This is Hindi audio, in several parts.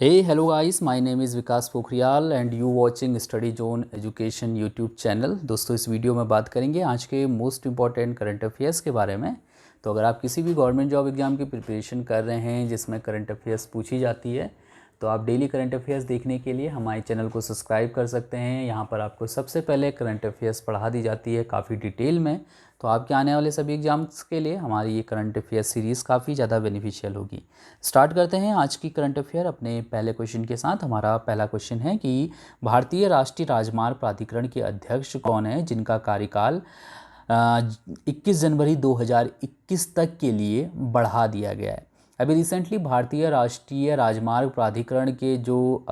Hey, hello guys, my name is Vikas Pokhriyal and you watching study zone education YouTube channel. दोस्तों, इस वीडियो में बात करेंगे आज के मोस्ट इम्पॉर्टेंट करंट अफेयर्स के बारे में। तो अगर आप किसी भी गवर्नमेंट जॉब एग्ज़ाम की प्रिपरेशन कर रहे हैं जिसमें करंट अफेयर्स पूछी जाती है, तो आप डेली करंट अफेयर्स देखने के लिए हमारे चैनल को सब्सक्राइब कर सकते हैं। यहाँ पर आपको सबसे पहले करंट अफेयर्स पढ़ा दी जाती है काफ़ी डिटेल में। तो आपके आने वाले सभी एग्जाम्स के लिए हमारी ये करंट अफेयर सीरीज़ काफ़ी ज़्यादा बेनिफिशियल होगी। स्टार्ट करते हैं आज की करंट अफेयर अपने पहले क्वेश्चन के साथ। हमारा पहला क्वेश्चन है कि भारतीय राष्ट्रीय राजमार्ग प्राधिकरण के अध्यक्ष कौन है जिनका कार्यकाल 21 जनवरी 2021 तक के लिए बढ़ा दिया गया है। अभी रिसेंटली भारतीय राष्ट्रीय राजमार्ग प्राधिकरण के जो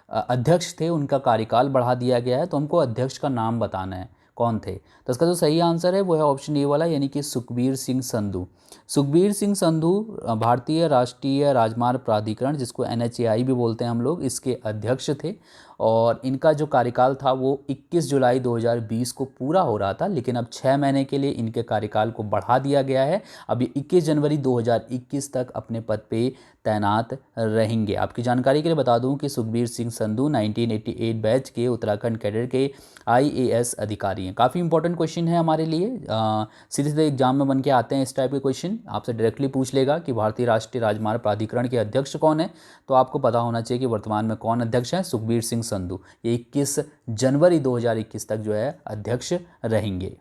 अध्यक्ष थे उनका कार्यकाल बढ़ा दिया गया है। तो हमको अध्यक्ष का नाम बताना है कौन थे। तो इसका जो सही आंसर है वो है ऑप्शन ए वाला, यानी कि सुखबीर सिंह संधू। सुखबीर सिंह संधू भारतीय राष्ट्रीय राजमार्ग प्राधिकरण, जिसको NHAI भी बोलते हैं हम लोग, इसके अध्यक्ष थे। और इनका जो कार्यकाल था वो 21 जुलाई 2020 को पूरा हो रहा था, लेकिन अब 6 महीने के लिए इनके कार्यकाल को बढ़ा दिया गया है। अब ये 21 जनवरी 2021 तक अपने पद पे तैनात रहेंगे। आपकी जानकारी के लिए बता दूं कि सुखबीर सिंह संधू 1988 बैच के उत्तराखंड कैडर के IAS अधिकारी हैं। काफ़ी इंपॉर्टेंट क्वेश्चन है हमारे लिए, सीधे सीधे एग्जाम में बन के आते हैं। इस टाइप के क्वेश्चन आपसे डायरेक्टली पूछ लेगा कि भारतीय राष्ट्रीय राजमार्ग प्राधिकरण के अध्यक्ष कौन है, तो आपको पता होना चाहिए कि वर्तमान में कौन अध्यक्ष है। सुखबीर सिंह संधू ये 21 जनवरी 2021 तक जो है अध्यक्ष रहेंगे।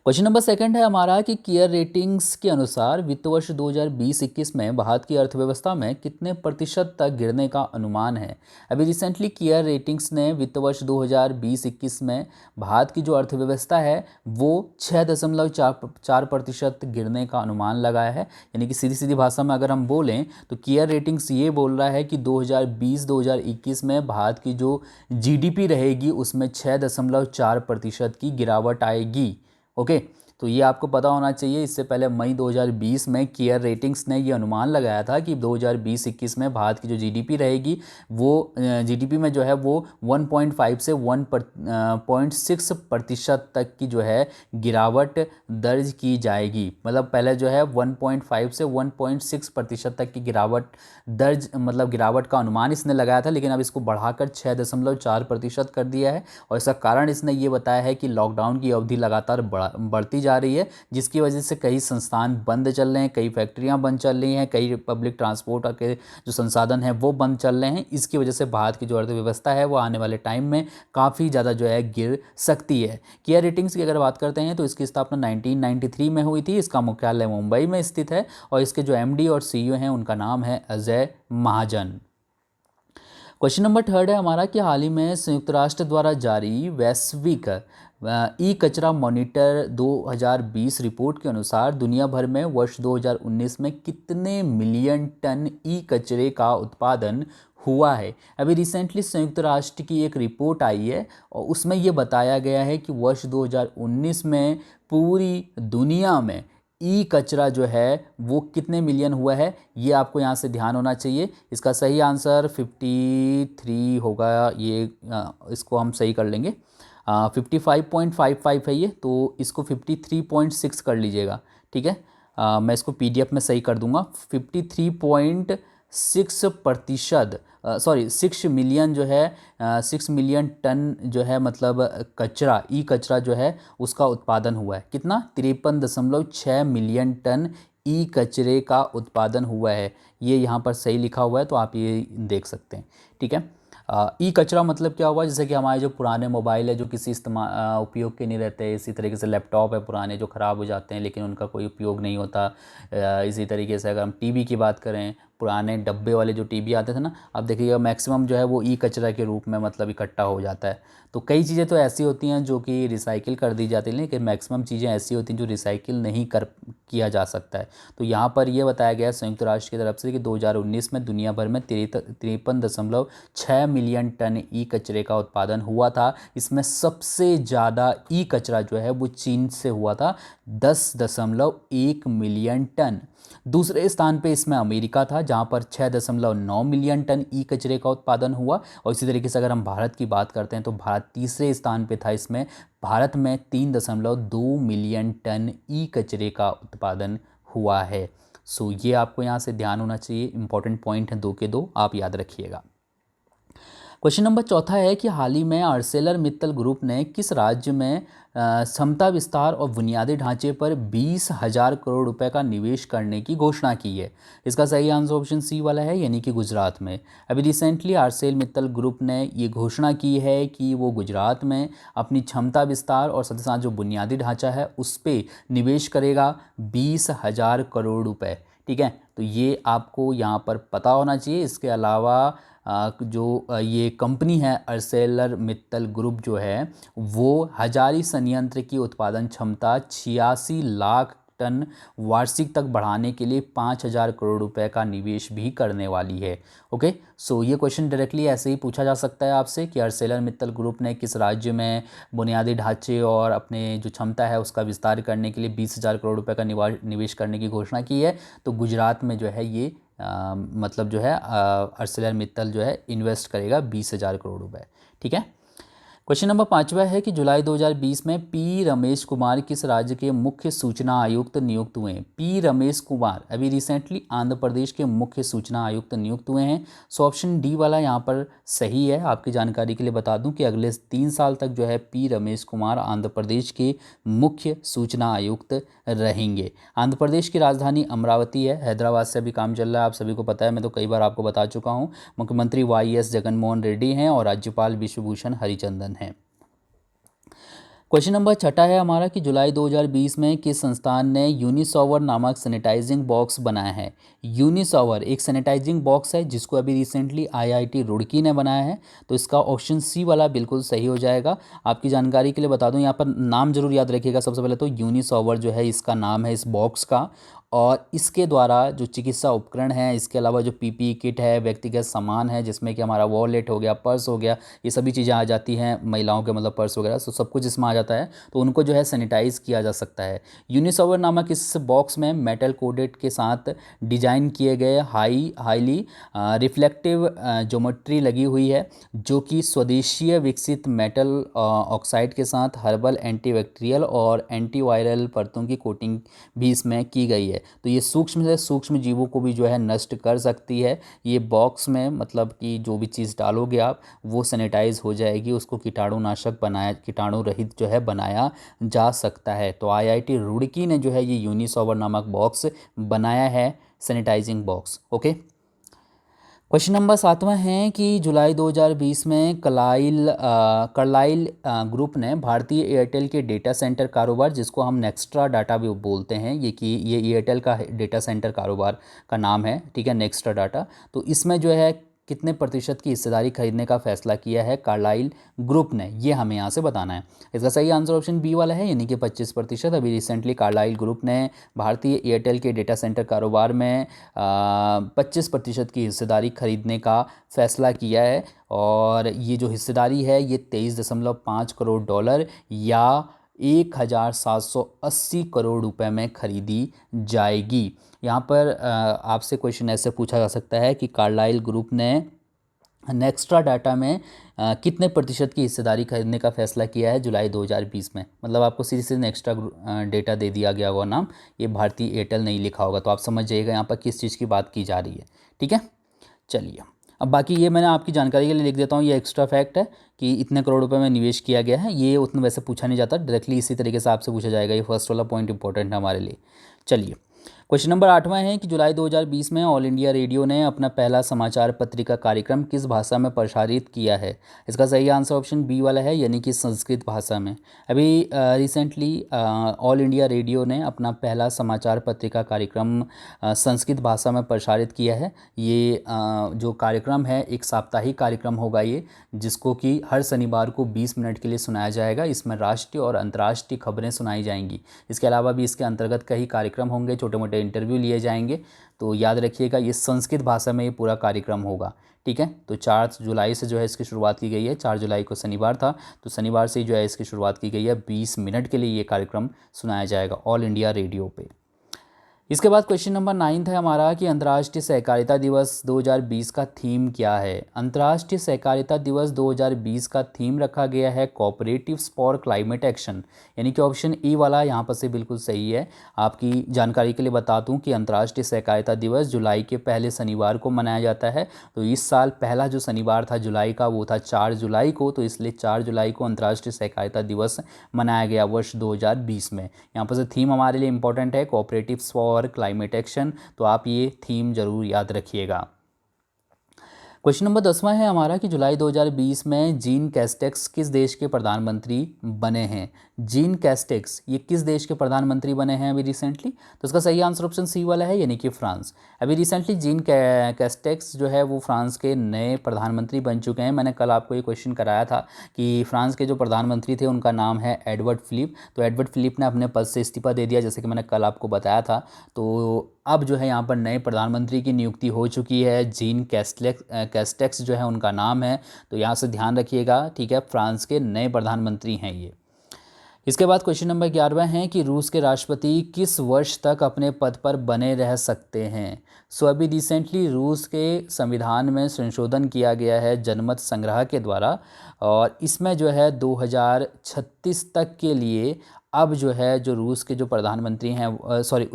क्वेश्चन नंबर सेकंड है हमारा कि केयर रेटिंग्स के अनुसार वित्त वर्ष 2020-21 में भारत की अर्थव्यवस्था में कितने प्रतिशत तक गिरने का अनुमान है। अभी रिसेंटली केयर रेटिंग्स ने वित्त वर्ष 2020-21 में भारत की जो अर्थव्यवस्था है वो 6.4% गिरने का अनुमान लगाया है। यानी कि सीधी सीधी भाषा में अगर हम बोलें तो केयर रेटिंग्स ये बोल रहा है कि 2020-2021 में भारत की जो GDP रहेगी उसमें 6.4% की गिरावट आएगी। ओके, तो ये आपको पता होना चाहिए। इससे पहले मई 2020 में केयर रेटिंग्स ने ये अनुमान लगाया था कि 2020-21 में भारत की जो GDP रहेगी वो GDP में जो है वो 1.5 से 1.6% तक की जो है गिरावट दर्ज की जाएगी। मतलब पहले जो है 1.5 से 1.6% तक की गिरावट दर्ज, मतलब गिरावट का अनुमान इसने लगाया था, लेकिन अब इसको बढ़ाकर 6.4% कर दिया है। और इसका कारण इसने ये बताया है कि लॉकडाउन की अवधि लगातार बढ़ती जा रही है, जिसकी वजह से कई संस्थान बंद चल रहे हैं, कई फैक्ट्रियां बंद चल रही हैं, कई पब्लिक ट्रांसपोर्ट के जो संसाधन हैं वो बंद चल रहे हैं। इसकी वजह से भारत की जो अर्थव्यवस्था है वो आने वाले टाइम में काफ़ी ज़्यादा जो है गिर सकती है। केयर रेटिंग्स की अगर बात करते हैं तो इसकी स्थापना 1993 में हुई थी। इसका मुख्यालय मुंबई में स्थित है और इसके जो MD और CEO हैं उनका नाम है Ajay Mahajan. Question number third है हमारा कि हाल ही में संयुक्त राष्ट्र द्वारा जारी वैश्विक ई कचरा मॉनिटर 2020 रिपोर्ट के अनुसार दुनिया भर में वर्ष 2019 में कितने मिलियन टन ई कचरे का उत्पादन हुआ है। अभी रिसेंटली संयुक्त राष्ट्र की एक रिपोर्ट आई है और उसमें ये बताया गया है कि वर्ष 2019 में पूरी दुनिया में ई कचरा जो है वो कितने मिलियन हुआ है, ये आपको यहाँ से ध्यान होना चाहिए। इसका सही आंसर 53 होगा। ये इसको हम सही कर लेंगे। 55.55 है ये, तो इसको 53.6 कर लीजिएगा। ठीक है, मैं इसको PDF में सही कर दूंगा। 53.6%, सॉरी 6 मिलियन जो है 6 मिलियन टन जो है, मतलब कचरा, ई कचरा जो है उसका उत्पादन हुआ है। कितना? 53.6 मिलियन टन ई कचरे का उत्पादन हुआ है। ये यहाँ पर सही लिखा हुआ है, तो आप ये देख सकते हैं। ठीक है, ई कचरा मतलब क्या हुआ, जैसे कि हमारे जो पुराने मोबाइल है जो किसी इस्तेमाल उपयोग के नहीं रहते, इसी तरीके से लैपटॉप है पुराने जो ख़राब हो जाते हैं लेकिन उनका कोई उपयोग नहीं होता। इसी तरीके से अगर हम टीवी की बात करें, पुराने डब्बे वाले जो टीवी आते थे ना, अब देखिएगा मैक्सिमम जो है वो ई कचरा के रूप में मतलब इकट्ठा हो जाता है। तो कई चीज़ें तो ऐसी होती हैं जो कि रिसाइकिल कर दी जाती हैं, लेकिन मैक्सिमम चीज़ें ऐसी होती हैं जो रिसाइकिल नहीं कर किया जा सकता है। तो यहाँ पर यह बताया गया संयुक्त राष्ट्र की तरफ से कि 2019 में दुनिया भर में 53.6 मिलियन टन ई कचरे का उत्पादन हुआ था। इसमें सबसे ज़्यादा ई कचरा जो है वो चीन से हुआ था, 10.1 मिलियन टन। दूसरे स्थान पे इसमें अमेरिका था जहां पर 6.9 मिलियन टन ई कचरे का उत्पादन हुआ। और इसी तरीके से अगर हम भारत की बात करते हैं तो भारत तीसरे स्थान पे था। इसमें भारत में 3.2 मिलियन टन ई कचरे का उत्पादन हुआ है। सो ये आपको यहाँ से ध्यान होना चाहिए, इंपॉर्टेंट पॉइंट है 2 के 2, आप याद रखिएगा। क्वेश्चन नंबर चौथा है कि हाल ही में आर्सेलर मित्तल ग्रुप ने किस राज्य में क्षमता विस्तार और बुनियादी ढांचे पर 20,000 करोड़ रुपए का निवेश करने की घोषणा की है? इसका सही आंसर ऑप्शन सी वाला है, यानी कि गुजरात में। अभी रिसेंटली आर्सेल मित्तल ग्रुप ने ये घोषणा की है कि वो गुजरात में अपनी क्षमता विस्तार और साथ ही साथ जो बुनियादी ढांचा है उस पर निवेश करेगा 20,000 करोड़ रुपए। ठीक है, तो ये आपको यहाँ पर पता होना चाहिए। इसके अलावा ये कंपनी है आर्सेलर मित्तल ग्रुप जो है वो हजारी संयंत्र की उत्पादन क्षमता 86 लाख टन वार्षिक तक बढ़ाने के लिए 5,000 करोड़ रुपए का निवेश भी करने वाली है। ओके, सो ये क्वेश्चन डायरेक्टली ऐसे ही पूछा जा सकता है आपसे कि आर्सेलर मित्तल ग्रुप ने किस राज्य में बुनियादी ढांचे और अपने जो क्षमता है उसका विस्तार करने के लिए 20,000 करोड़ रुपए का निवेश करने की घोषणा की है। तो गुजरात में जो है ये मतलब जो है आर्सेलर मित्तल जो है इन्वेस्ट करेगा 20,000 करोड़ रुपए। ठीक है, क्वेश्चन नंबर 5वां है कि जुलाई 2020 में पी रमेश कुमार किस राज्य के मुख्य सूचना आयुक्त नियुक्त हुए हैं? पी रमेश कुमार अभी रिसेंटली आंध्र प्रदेश के मुख्य सूचना आयुक्त नियुक्त हुए हैं। सो ऑप्शन डी वाला यहाँ पर सही है। आपकी जानकारी के लिए बता दूं कि अगले 3 साल तक जो है पी रमेश कुमार आंध्र प्रदेश के मुख्य सूचना आयुक्त रहेंगे। आंध्र प्रदेश की राजधानी अमरावती है, हैदराबाद से अभी काम चल रहा है, आप सभी को पता है, मैं तो कई बार आपको बता चुका हूँ। मुख्यमंत्री वाई.एस. जगनमोहन रेड्डी हैं और राज्यपाल विश्वभूषण हरिचंदन हैं। क्वेश्चन नंबर 6 है हमारा कि जुलाई 2020 में किस संस्थान ने यूनिसॉवर नामक सैनिटाइजिंग बॉक्स बनाया है? यूनिसॉवर एक सैनिटाइजिंग बॉक्स है जिसको अभी रिसेंटली आईआईटी रुड़की ने बनाया है। तो इसका ऑप्शन सी वाला बिल्कुल सही हो जाएगा। आपकी जानकारी के लिए बता दूं, यहाँ पर नाम जरूर याद रखिएगा। सबसे पहले तो यूनिसॉवर जो है इसका नाम है इस बॉक्स का, और इसके द्वारा जो चिकित्सा उपकरण हैं, इसके अलावा जो पीपीई किट है, व्यक्तिगत सामान है जिसमें कि हमारा वॉलेट हो गया, पर्स हो गया, ये सभी चीज़ें आ जाती हैं, महिलाओं के मतलब पर्स वगैरह, तो सब कुछ इसमें आ जाता है। तो उनको जो है सैनिटाइज किया जा सकता है। यूनिसॉवर नामक इस बॉक्स में मेटल कोडेड के साथ डिजाइन किए गए हाईली रिफ्लेक्टिव ज्योमेट्री लगी हुई है, जो कि स्वदेशीय विकसित मेटल ऑक्साइड के साथ हर्बल एंटीबैक्टीरियल और एंटीवायरल परतों की कोटिंग भी इसमें की गई है। तो ये सूक्ष्म से सूक्ष्म जीवों को भी जो है नष्ट कर सकती है। ये बॉक्स में मतलब कि जो भी चीज़ डालोगे आप वो सैनिटाइज हो जाएगी, उसको कीटाणु रहित जो है बनाया जा सकता है। तो आईआईटी रुड़की ने जो है ये यूनिसॉवर नामक बॉक्स बनाया है, sanitising box. Okay, question number 7वां है कि जुलाई 2020 में कार्लाइल ग्रुप ने भारतीय एयरटेल के डेटा सेंटर कारोबार, जिसको हम नेक्स्ट्रा डाटा भी बोलते हैं, ये एयरटेल का डेटा सेंटर कारोबार का नाम है। ठीक है, नेक्स्ट्रा डाटा। तो इसमें जो है कितने प्रतिशत की हिस्सेदारी खरीदने का फैसला किया है कार्लाइल ग्रुप ने, ये हमें यहाँ से बताना है। इसका सही आंसर ऑप्शन बी वाला है, यानी कि 25%। अभी रिसेंटली कार्लाइल ग्रुप ने भारतीय एयरटेल के डेटा सेंटर कारोबार में 25% की हिस्सेदारी खरीदने का फैसला किया है। और ये जो हिस्सेदारी है ये 23.5 करोड़ डॉलर या 1,780 करोड़ रुपए में खरीदी जाएगी। यहाँ पर आपसे क्वेश्चन ऐसे पूछा जा सकता है कि कार्लाइल ग्रुप ने नेक्स्ट्रा डाटा में कितने प्रतिशत की हिस्सेदारी खरीदने का फैसला किया है जुलाई 2020 में। मतलब आपको सीधे नेक्स्ट्रा डेटा दे दिया गया होगा नाम, ये भारतीय एयरटेल नहीं लिखा होगा, तो आप समझ जाइएगा यहाँ पर किस चीज़ की बात की जा रही है। ठीक है, चलिए अब बाकी ये मैंने आपकी जानकारी के लिए लिख देता हूँ। ये एक्स्ट्रा फैक्ट है कि इतने करोड़ रुपए में निवेश किया गया है, ये उतना वैसे पूछा नहीं जाता, डायरेक्टली इसी तरीके से आपसे पूछा जाएगा। ये फर्स्ट वाला पॉइंट इंपॉर्टेंट है हमारे लिए। चलिए, क्वेश्चन नंबर 8वां है कि जुलाई 2020 में ऑल इंडिया रेडियो ने अपना पहला समाचार पत्रिका कार्यक्रम किस भाषा में प्रसारित किया है? इसका सही आंसर ऑप्शन बी वाला है, यानी कि संस्कृत भाषा में। अभी रिसेंटली ऑल इंडिया रेडियो ने अपना पहला समाचार पत्रिका कार्यक्रम संस्कृत भाषा में प्रसारित किया है। ये जो कार्यक्रम है एक साप्ताहिक कार्यक्रम होगा ये, जिसको कि हर शनिवार को 20 मिनट के लिए सुनाया जाएगा। इसमें राष्ट्रीय और अंतर्राष्ट्रीय खबरें सुनाई जाएंगी। इसके अलावा भी इसके अंतर्गत कई कार्यक्रम होंगे, छोटे मोटे इंटरव्यू लिए जाएंगे। तो याद रखिएगा ये संस्कृत भाषा में ये पूरा कार्यक्रम होगा। ठीक है, तो 4 जुलाई से जो है इसकी शुरुआत की गई है। 4 जुलाई को शनिवार था, तो शनिवार से ही जो है इसकी शुरुआत की गई है। 20 मिनट के लिए ये कार्यक्रम सुनाया जाएगा ऑल इंडिया रेडियो पे। इसके बाद क्वेश्चन नंबर 9 है हमारा कि अंतर्राष्ट्रीय सहकारिता दिवस 2020 का थीम क्या है। अंतर्राष्ट्रीय सहकारिता दिवस 2020 का थीम रखा गया है कोऑपरेटिव्स फॉर क्लाइमेट एक्शन, यानी कि ऑप्शन ई वाला यहाँ पर से बिल्कुल सही है। आपकी जानकारी के लिए बता दूँ कि अंतर्राष्ट्रीय सहकारिता दिवस जुलाई के पहले शनिवार को मनाया जाता है। तो इस साल पहला जो शनिवार था जुलाई का वो था 4 जुलाई को, तो इसलिए 4 जुलाई को अंतर्राष्ट्रीय सहकारिता दिवस मनाया गया वर्ष 2020 में। यहाँ पर से थीम हमारे लिए इंपॉर्टेंट है कोऑपरेटिव्स फॉर क्लाइमेट एक्शन, तो आप ये थीम जरूर याद रखिएगा। क्वेश्चन नंबर 10वां है हमारा कि जुलाई 2020 में जीन कैस्टेक्स किस देश के प्रधानमंत्री बने हैं। जीन कैस्टेक्स ये किस देश के प्रधानमंत्री बने हैं अभी रिसेंटली, तो इसका सही आंसर ऑप्शन सी वाला है, यानी कि फ्रांस। अभी रिसेंटली जीन कैस्टेक्स जो है वो फ्रांस के नए प्रधानमंत्री बन चुके हैं। मैंने कल आपको ये क्वेश्चन कराया था कि फ्रांस के जो प्रधानमंत्री थे उनका नाम है एडवर्ड फिलिप, तो एडवर्ड फिलिप ने अपने पद से इस्तीफा दे दिया, जैसे कि मैंने कल आपको बताया था। तो अब जो है यहाँ पर नए प्रधानमंत्री की नियुक्ति हो चुकी है, जीन कैस्टेक्स जो है उनका नाम है, तो यहाँ से ध्यान रखिएगा, ठीक है, फ्रांस के नए प्रधानमंत्री हैं ये। इसके बाद क्वेश्चन नंबर 11 है कि रूस के राष्ट्रपति किस वर्ष तक अपने पद पर बने रह सकते हैं। सो अभी रिसेंटली रूस के संविधान में संशोधन किया गया है जनमत संग्रह के द्वारा, और इसमें जो है 2036 तक के लिए अब जो है जो रूस के जो प्रधानमंत्री हैं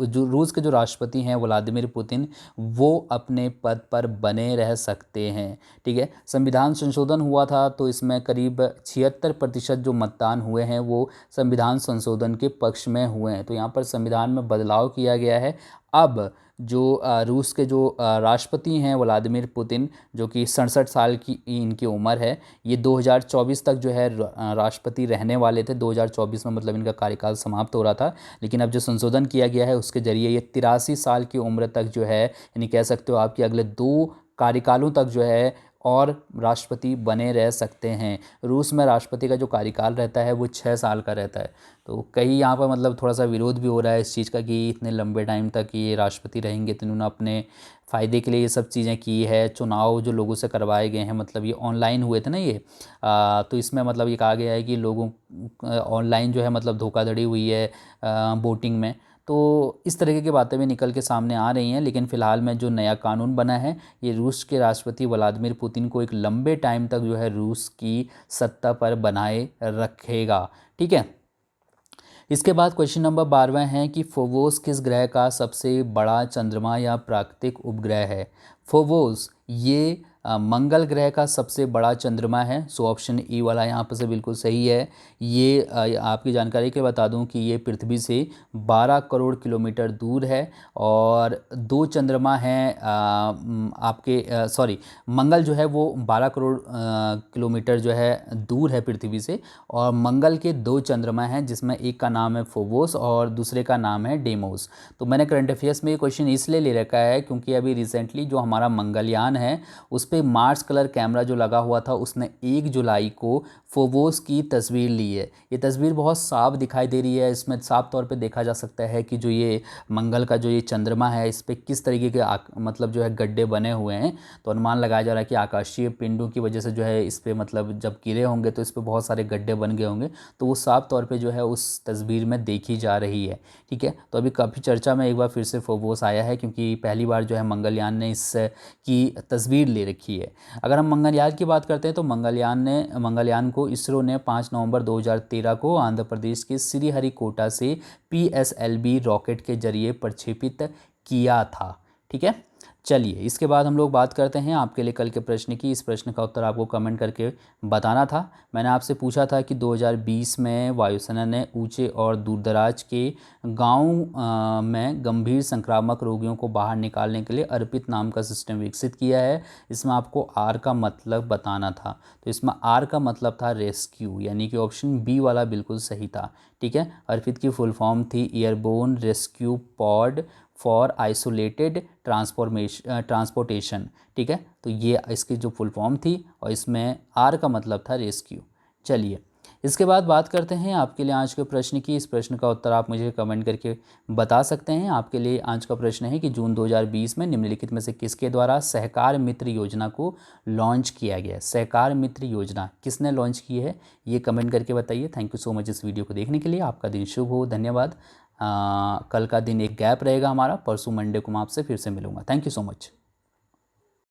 जो रूस के जो राष्ट्रपति हैं व्लादिमीर पुतिन, वो अपने पद पर बने रह सकते हैं, ठीक है। संविधान संशोधन हुआ था तो इसमें करीब 76% जो मतदान हुए हैं वो संविधान संशोधन के पक्ष में हुए हैं, तो यहाँ पर संविधान में बदलाव किया गया है। अब जो रूस के जो राष्ट्रपति हैं व्लादिमीर पुतिन, जो कि 67 साल की इनकी उम्र है, ये 2024 तक जो है राष्ट्रपति रहने वाले थे। 2024 में मतलब इनका कार्यकाल समाप्त हो रहा था, लेकिन अब जो संशोधन किया गया है उसके जरिए ये 83 साल की उम्र तक जो है, यानी कह सकते हो आपके अगले 2 कार्यकालों तक जो है और राष्ट्रपति बने रह सकते हैं। रूस में राष्ट्रपति का जो कार्यकाल रहता है वो 6 साल का रहता है, तो कहीं यहाँ पर मतलब थोड़ा सा विरोध भी हो रहा है इस चीज़ का कि इतने लंबे टाइम तक ये राष्ट्रपति रहेंगे, तो इन्होंने अपने फ़ायदे के लिए ये सब चीज़ें की है। चुनाव जो लोगों से करवाए गए हैं, मतलब ये ऑनलाइन हुए थे ना ये, तो इसमें मतलब ये कहा गया है कि लोगों ऑनलाइन जो है मतलब धोखाधड़ी हुई है वोटिंग में। तो इस तरीके की बातें भी निकल के सामने आ रही हैं, लेकिन फ़िलहाल में जो नया कानून बना है ये रूस के राष्ट्रपति व्लादिमीर पुतिन को एक लंबे टाइम तक जो है रूस की सत्ता पर बनाए रखेगा, ठीक है। इसके बाद क्वेश्चन नंबर 12 है कि फोबोस किस ग्रह का सबसे बड़ा चंद्रमा या प्राकृतिक उपग्रह है। फोबोस ये मंगल ग्रह का सबसे बड़ा चंद्रमा है, सो ऑप्शन ई वाला यहाँ पर से बिल्कुल सही है। ये आपकी जानकारी के बता दूं कि ये पृथ्वी से 12 करोड़ किलोमीटर दूर है, और 2 चंद्रमा हैं आपके सॉरी मंगल जो है वो 12 करोड़ किलोमीटर जो है दूर है पृथ्वी से, और मंगल के 2 चंद्रमा हैं जिसमें एक का नाम है फोबोस और दूसरे का नाम है डेमोस। तो मैंने करंट अफेयर्स में ये क्वेश्चन इसलिए ले रखा है क्योंकि अभी रिसेंटली जो हमारा मंगलयान है उस पे मार्स कलर कैमरा जो लगा हुआ था उसने 1 जुलाई को फोबोस की तस्वीर ली है। ये तस्वीर बहुत साफ दिखाई दे रही है, इसमें साफ तौर पे देखा जा सकता है कि जो ये मंगल का जो ये चंद्रमा है इस पे किस तरीके के मतलब जो है गड्ढे बने हुए हैं। तो अनुमान लगाया जा रहा है कि आकाशीय पिंडों की वजह से जो है इस पे मतलब जब गिरे होंगे तो इस पे बहुत सारे गड्ढे बन गए होंगे, तो वो साफ तौर पे जो है उस तस्वीर में देखी जा रही है, ठीक है। तो अभी काफ़ी चर्चा में एक बार फिर से फोबोस आया है क्योंकि पहली बार जो है मंगलयान ने इस की तस्वीर ले रखी है। अगर हम मंगलयान की बात करते हैं तो मंगलयान को इसरो ने 5 नवंबर 2013 को आंध्र प्रदेश के श्रीहरिकोटा से PSLV रॉकेट के जरिए प्रक्षेपित किया था, ठीक है। चलिए इसके बाद हम लोग बात करते हैं आपके लिए कल के प्रश्न की। इस प्रश्न का उत्तर आपको कमेंट करके बताना था। मैंने आपसे पूछा था कि 2020 में वायुसेना ने ऊंचे और दूरदराज के गाँव में गंभीर संक्रामक रोगियों को बाहर निकालने के लिए अर्पित नाम का सिस्टम विकसित किया है। इसमें आपको आर का मतलब बताना था, तो इसमें आर का मतलब था रेस्क्यू, यानी कि ऑप्शन बी वाला बिल्कुल सही था, ठीक है। अर्पित की फुल फॉर्म थी airborne rescue pod for isolated transportation, ठीक है। तो ये इसकी जो फुल फॉर्म थी और इसमें आर का मतलब था रेस्क्यू। चलिए इसके बाद बात करते हैं आपके लिए आज के प्रश्न की। इस प्रश्न का उत्तर आप मुझे कमेंट करके बता सकते हैं। आपके लिए आज का प्रश्न है कि जून 2020 में निम्नलिखित में से किसके द्वारा सहकार मित्र योजना को लॉन्च किया गया है। सहकार मित्र योजना किसने लॉन्च की है ये कमेंट करके बताइए। थैंक यू सो मच इस वीडियो को देखने के लिए। आपका दिन शुभ हो। धन्यवाद। कल का दिन एक गैप रहेगा हमारा, परसों मंडे को मैं आपसे फिर से मिलूंगा। Thank you so much.